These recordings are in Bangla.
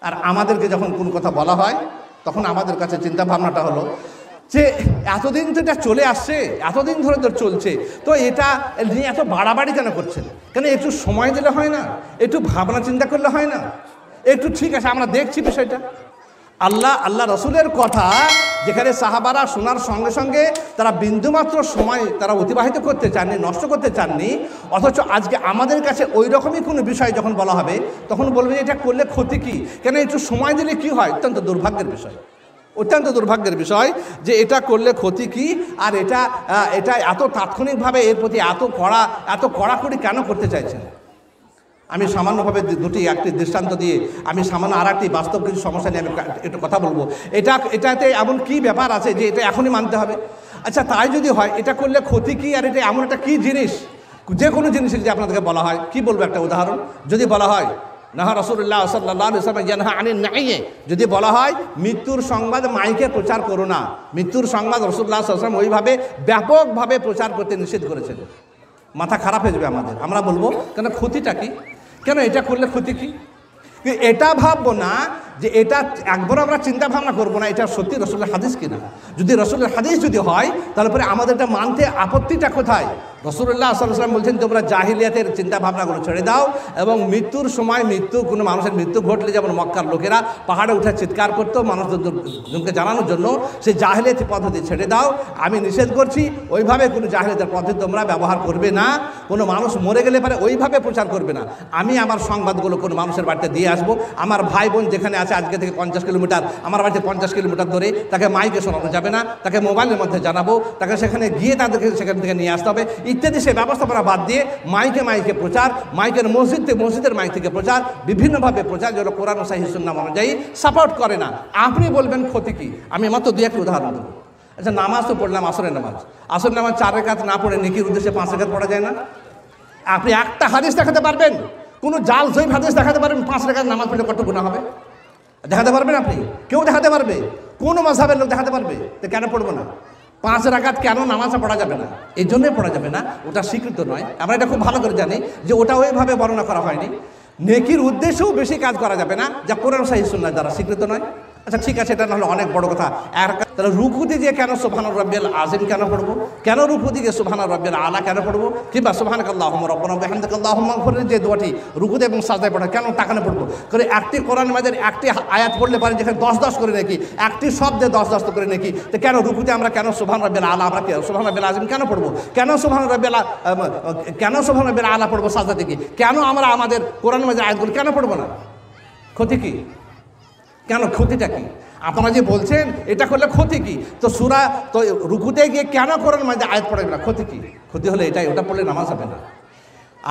আর আমাদেরকে যখন কোন কথা বলা হয় তখন আমাদের কাছে চিন্তা ভাবনাটা হলো যে এতদিন তো এটা চলে আসছে, এতদিন ধরে তো চলছে, তো এটা নিয়ে এত বাড়াবাড়ি কেন করছেন? কেন একটু সময় দিলে হয় না? একটু ভাবনা চিন্তা করলে হয় না? একটু ঠিক আছে আমরা দেখছি বিষয়টা। আল্লাহ রসুলের কথা যেখানে সাহাবারা শোনার সঙ্গে সঙ্গে তারা বিন্দুমাত্র সময় তারা অতিবাহিত করতে চাননি, নষ্ট করতে চাননি, অথচ আজকে আমাদের কাছে ওই রকমই কোনো বিষয় যখন বলা হবে তখন বলবে যে এটা করলে ক্ষতি কী, কেন একটু সময় দিলে কি হয়? অত্যন্ত দুর্ভাগ্যের বিষয়, অত্যন্ত দুর্ভাগ্যের বিষয় যে এটা করলে ক্ষতি কী, আর এটা এত তাৎক্ষণিকভাবে এর প্রতি এত কড়াকড়ি কেন করতে চাইছেন? আমি সামান্যভাবে একটি দৃষ্টান্ত দিয়ে আমি সামান্য আর একটি বাস্তব কিছু সমস্যা নিয়ে আমি একটু কথা বলবো। এটাতে এমন কি ব্যাপার আছে যে এটা এখনই মানতে হবে? আচ্ছা তাই যদি হয় এটা করলে ক্ষতি কী, আর এটা এমন একটা কী জিনিস, যে কোনো জিনিসের যদি আপনাদেরকে বলা হয়, কি বলবো একটা উদাহরণ, যদি বলা হয় নাহা রাসূলুল্লাহ সাল্লাল্লাহু আলাইহি ওয়াসাল্লাম ইয়ানহা আনিন নাইয়ে, যদি বলা হয় মৃত্যুর সংবাদ মাইকে প্রচার করো না, মৃত্যুর সংবাদ রাসূলুল্লাহ সাল্লাল্লাহু আলাইহি ওয়াসাল্লাম ওইভাবে ব্যাপকভাবে প্রচার করতে নিষেধ করেছেন, মাথা খারাপ হয়ে যাবে আমাদের। আমরা বলবো কেন ক্ষতিটা কি, কেন এটা করলে ক্ষতি কী? এটা ভাববো না যে এটা একবারও আমরা চিন্তা ভাবনা করবো না এটা সত্যি রসুলের হাদিস কিনা। যদি রসুলের হাদিস যদি হয় তাহলে পরে আমাদের এটা মানতে আপত্তিটা কোথায়? রসুল্লাহ সাল্লাল্লাহু আলাইহি ওয়াসাল্লাম বলছেন তোমরা জাহিলিয়াতের চিন্তা ভাবনাগুলো ছেড়ে দাও, এবং মৃত্যুর সময় কোনো মানুষের মৃত্যু ঘটলে যেমন মক্কার লোকেরা পাহাড়ে উঠে চিৎকার করতো মানুষজনকে জানানোর জন্য, সেই জাহিলিয়াত পদ্ধতি ছেড়ে দাও। আমি নিষেধ করছি ওইভাবে কোনো জাহিলিয়াতের পদ্ধতি তোমরা ব্যবহার করবে না, কোনো মানুষ মরে গেলে পরে ওইভাবে প্রচার করবে না। আমি আমার সংবাদগুলো কোনো মানুষের বাড়িতে দিয়ে আসবো, আমার ভাই বোন যেখানে আছে আজকে থেকে 50 কিলোমিটার, আমার বাড়িতে 50 কিলোমিটার ধরে, তাকে মাইকে শোনানো যাবে না, তাকে মোবাইলের মধ্যে জানাবো, তাকে সেখানে গিয়ে তাদেরকে সেখান থেকে নিয়ে আসতে হবে ইত্যাদি। সে ব্যবস্থাপনা বাদ দিয়ে মাইকে প্রচার, মাইকের মসজিদের মাইক থেকে প্রচার, বিভিন্নভাবে প্রচার যেগুলো কোরআন ও সহিহ সুন্নাহ অনুযায়ী সাপোর্ট করে না। আপনি বলবেন ক্ষতি কী? আমি মাত্র 2-1 উদাহরণ দেবো। আচ্ছা নামাজ তো পড়লাম, আসরের নামাজ 4 রাকাত না পড়ে নেকির উদ্দেশ্যে 5 রাকাত পড়া যায় না? আপনি একটা হাদিস দেখাতে পারবেন, কোনো জাল জয়ীফ হাদিস দেখাতে পারবেন 5 রাকাত নামাজ পড়লে কত গুনাহ হবে? দেখাতে পারবেন আপনি? কেউ দেখাতে পারবে? কোনো মাযহাবের লোক দেখাতে পারবে? তো কেন পড়বো না? 5 রাকাত কেন নামাজে পড়া যাবে না? এই জন্যই পড়া যাবে না, ওটা স্বীকৃত নয়। আমরা এটা খুব ভালো করে জানি যে ওটা ওইভাবে বর্ণনা করা হয়নি। নেকির উদ্দেশ্যেও বেশি কাজ করা যাবে না যা কোরআন সহিহ সুন্নাহ দ্বারা স্বীকৃত নয়। আচ্ছা ঠিক আছে, এটা নাহলে অনেক বড় কথা। তাহলে রুকুতে যে কেন সুবহান রাব্বিয়াল আযীম কেন পড়বো? কেন রুকুতে গিয়ে সুবহান রাব্বিয়াল আলা কেন পড়বো? কিংবা সুবহানাকাল্লাহুম্মা রাব্বানা ওয়া বিহামদিকা আল্লাহুম্মা গফিরলি যে দোয়াটি রুকুতে এবং সাজদায় পড়া কেন টাকানে পড়বো? করে একটি কোরআন মাজিদের একটি আয়াত পড়লে পারে যেখানে 10 করে নাকি, একটি শব্দে 10 করে নাকি, তো কেন রুকুতে আমরা কেন সুবহান রাব্বিয়াল আলা আমরা সুবহান রাব্বিয়াল আযীম কেন পড়বো? কেন সুবহান রাব্বিয়াল আলা পড়বো সাজদা থেকে? কেন আমরা আমাদের কোরআন মাজিদের আয়াতগুলো কেন পড়বো না? ক্ষতি কি? কেন ক্ষতিটা কি? আপনারা যে বলছেন এটা করলে ক্ষতি কি, তো রুকুতে গিয়ে কেন কোরআন মাঝে আয়াত পড়বে না? ক্ষতি কি? ক্ষতি হলে এটাই, ওটা পড়লে নামাজ হবে না।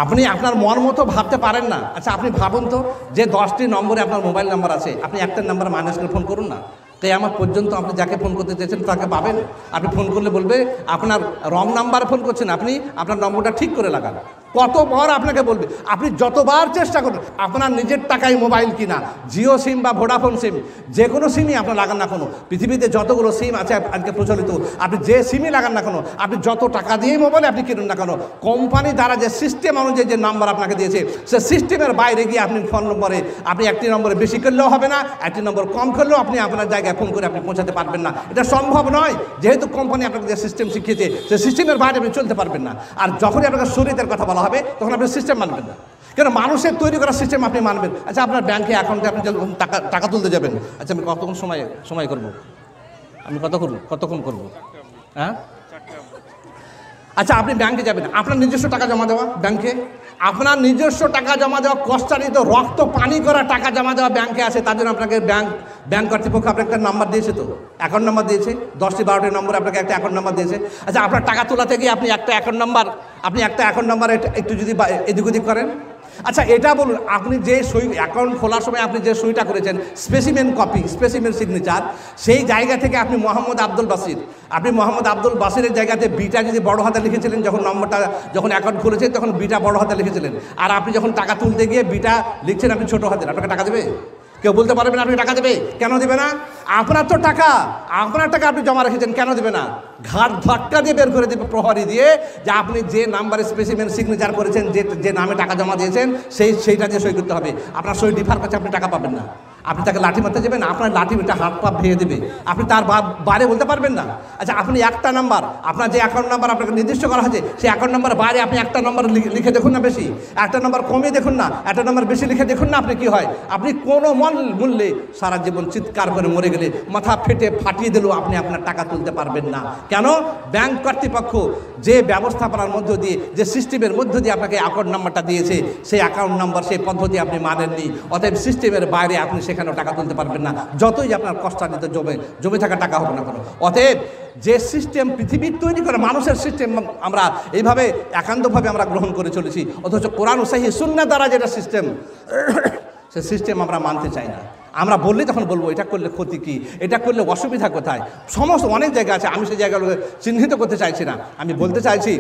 আপনি আপনার মন মতো ভাবতে পারেন না। আচ্ছা আপনি ভাবুন তো, যে 10টি নম্বরে আপনার মোবাইল নাম্বার আছে, আপনি একটা নাম্বার মাইনাস করে ফোন করুন না, তাই আমার পর্যন্ত আপনি যাকে ফোন করতে চেয়েছেন তাকে পাবেন। আপনি ফোন করলে বলবে আপনার রং নাম্বারে ফোন করছেন, আপনি আপনার নম্বরটা ঠিক করে লাগান। কতবার আপনাকে বলবে? আপনি যতবার চেষ্টা করুন, আপনার নিজের টাকায় মোবাইল কিনা, জিও সিম বা ভোডাফোন সিম, যে কোনো সিমই আপনার লাগান না কোনো, পৃথিবীতে যতগুলো সিম আছে আজকে প্রচলিত, আপনি যে সিমই লাগান না কেন, আপনি যত টাকা দিয়ে মোবাইল আপনি কিনুন না কেন, কোম্পানি দ্বারা যে সিস্টেম অনুযায়ী যে নাম্বার আপনাকে দিয়েছে সে সিস্টেমের বাইরে গিয়ে আপনি ফোন নম্বরে আপনি একটি নম্বরে বেশি করলেও হবে না, একটি নম্বর কম করলেও আপনি আপনার জায়গায় ফোন করে আপনি পৌঁছাতে পারবেন না। এটা সম্ভব নয়, যেহেতু কোম্পানি আপনাকে যে সিস্টেম শিখিয়েছে সে সিস্টেমের বাইরে আপনি চলতে পারবেন না। আর যখনই আপনাকে শরীয়তের কথা বলা হবে তখন আপনি সিস্টেম মানবেন না, কেন মানুষের তৈরি করা সিস্টেম আপনি মানবেন। আচ্ছা আপনার ব্যাংকে অ্যাকাউন্টে আপনি যখন টাকা তুলতে যাবেন, আচ্ছা আমি কতক্ষণ সময় করবো, আমি কতক্ষণ করবো? হ্যাঁ আচ্ছা আপনি ব্যাংকে যাবেন, আপনার নিজস্ব টাকা জমা দেওয়া ব্যাংকে, আপনার নিজস্ব টাকা জমা দেওয়া কষ্টার্জিত রক্ত পানি করা টাকা জমা দেওয়া ব্যাংকে আছে, তার জন্য আপনাকে ব্যাংক কর্তৃপক্ষ আপনাকে একটা নাম্বার দিয়েছে, তো অ্যাকাউন্ট নাম্বার দিয়েছে, 10টি 12টি নম্বর আপনাকে একটা অ্যাকাউন্ট নাম্বার দিয়েছে। আচ্ছা আপনার টাকা তোলাতে গিয়ে আপনি একটা অ্যাকাউন্ট নাম্বার একটু যদি এদিক ওদিক করেন, আচ্ছা এটা বলুন, আপনি যে সই অ্যাকাউন্ট খোলার সময় আপনি যে সইটা করেছেন স্পেসিমেন কপি, স্পেসিমেন সিগনেচার, সেই জায়গা থেকে আপনি মোহাম্মদ আব্দুল বাসিরের জায়গাতে বিটা যদি বড় হাতে লিখেছিলেন, যখন অ্যাকাউন্ট খুলেছেন তখন বিটা বড় হাতে লিখেছিলেন, আর আপনি যখন টাকা তুলতে গিয়ে বিটা লিখছেন আপনি ছোটো হাতের, আপনাকে টাকা দেবে? কেউ বলতে পারবেন আপনি টাকা দেবে? কেন দেবে না? আপনার তো টাকা, আপনার টাকা আপনি জমা রেখেছেন, কেন দেবে না? ঘাট ধাক্কা দিয়ে বের করে দেবে প্রহরী দিয়ে, যে আপনি যে নাম্বারে স্পেসিমেন সিগনেচার করেছেন, যে নামে টাকা জমা দিয়েছেন সেইটা দিয়ে সই করতে হবে। আপনার সই ডিফার করছে, আপনি টাকা পাবেন না। আপনি তাকে লাঠি মারতে যাবেন, আপনার লাঠি এটা হাত পা ভেঙে দেবে, আপনি তার বাইরে বলতে পারবেন না। আচ্ছা, আপনি একটা নাম্বার, আপনার যে অ্যাকাউন্ট নাম্বার আপনাকে নির্দিষ্ট করা হয়েছে, সেই অ্যাকাউন্ট নাম্বার বাইরে আপনি একটা নাম্বার লিখে দেখুন না, বেশি একটা নাম্বার কমিয়ে দেখুন না, একটা নাম্বার বেশি লিখে দেখুন না, আপনি কি হয়, আপনি কোনো মূল্যে সারা জীবন চিৎকার করে মরে গেলে, মাথা ফেটে ফাটিয়ে দিলেও আপনি আপনার টাকা তুলতে পারবেন না। কেন? ব্যাংক কর্তৃপক্ষ যে ব্যবস্থাপনার মধ্য দিয়ে, যে সিস্টেমের মধ্য দিয়ে আপনাকে অ্যাকাউন্ট নাম্বারটা দিয়েছে, সেই অ্যাকাউন্ট নাম্বার, সেই পদ্ধতি আপনি মানেননি। অতএব সিস্টেমের বাইরে আপনি সেখানেও টাকা তুলতে পারবেন না, যতই আপনার কষ্টার্জিত জমে থাকা টাকা হবে না কেন। অতএব যে সিস্টেম পৃথিবীর তৈরি করে, মানুষের সিস্টেম আমরা এইভাবে একান্তভাবে আমরা গ্রহণ করে চলেছি, অথচ কোরআন ও সহিহ সুন্নাহ দ্বারা যেটা সিস্টেম, সে সিস্টেম আমরা মানতে চাই না। আমরা বললে তখন বলবো এটা করলে ক্ষতি কী, এটা করলে অসুবিধা কোথায়, সমস্ত অনেক জায়গা আছে, আমি সেই জায়গাগুলোকে চিহ্নিত করতে চাইছি না। আমি বলতে চাইছি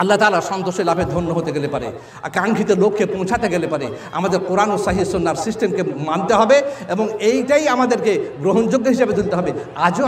আল্লাহ তাআলা সন্তোষে লাভে ধন্য হতে গেলে পারে, আকাঙ্ক্ষিত লক্ষ্যে পৌঁছাতে গেলে পারে আমাদের কোরআন ও সহিহ সুন্নাহর সিস্টেমকে মানতে হবে এবং এইটাই আমাদেরকে গ্রহণযোগ্য হিসেবে তুলতে হবে। আজও